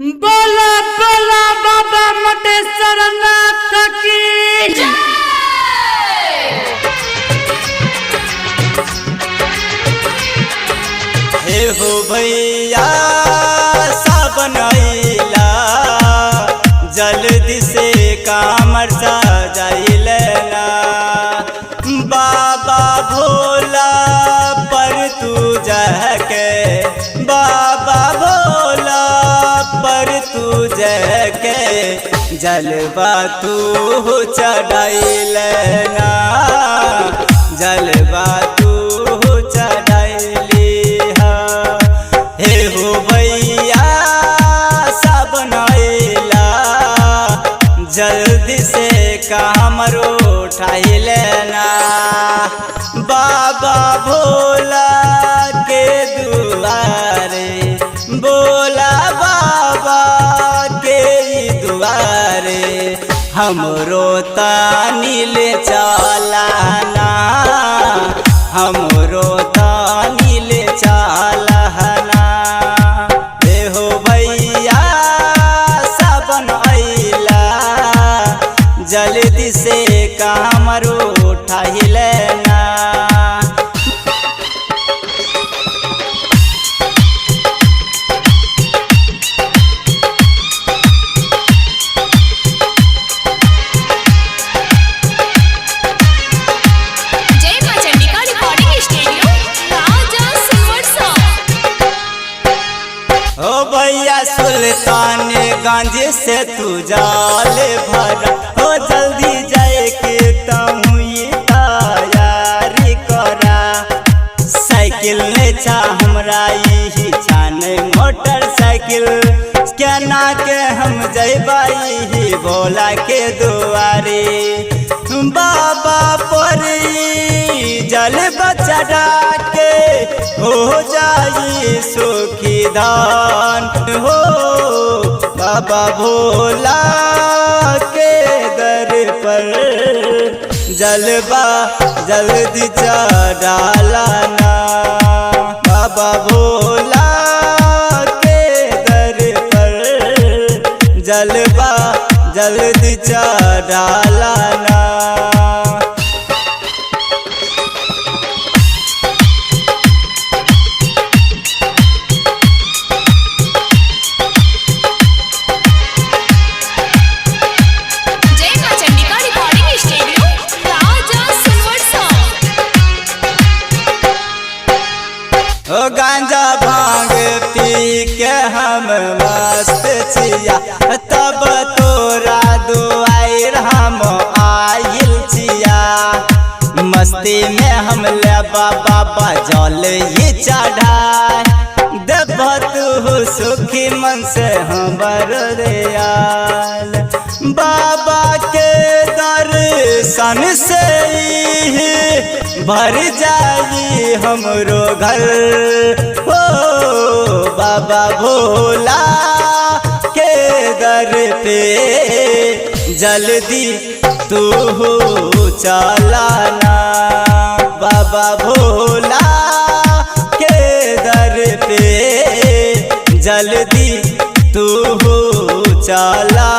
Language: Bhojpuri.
बोला बोला बाबा मटेश्वर नाथ की जय। हे हो भैया सावन आइला जल्दी से कामर सजाइले ना बाबा भोला पर तू जाके बाबा भोला पर तू जाके जलवा तू चढ़ाइले ना जलवा तू चढ़ाइली हे हो भैया सावन आइला जल्दी से कामर उठाइले ना बाबा भोला के दुआरे बोला बाबा के दुआरे हमरो तानिल चलाना हमरो तानिल चलाना हे हो भैया सावन आइला जल्दी से कामर उठाइले ना ओ भैया सुल्तानगंज से तू जाल भरा हो जल्दी जाए के तमुई तैयारी करा साइकिल ले चा हमरा ही छान मोटरसाइकिल केना के हम जइबाई ही भोला के दुआरे बाबा पर जल चढ़ा के हो जाई सुखी धान हो बाबा भोला के दर पर जलवा जल्दी चढ़ालाना बाबा भोला के दर पर जलवा जल्दी चढ़ालाना ओ गांजा भांग पी के हम मस्त छिया तब तोरा दुआर हम आइल छिया मस्ती में हम ले बाबा जल ये चढ़ाए देव तू सुखी मन से हमर दयाल बाबा के दर्शन से भर जाई हमरो घर हो बाबा भोला के दर पे जल्दी तू चलाना बाबा भोला के दर पे जल्दी तू चला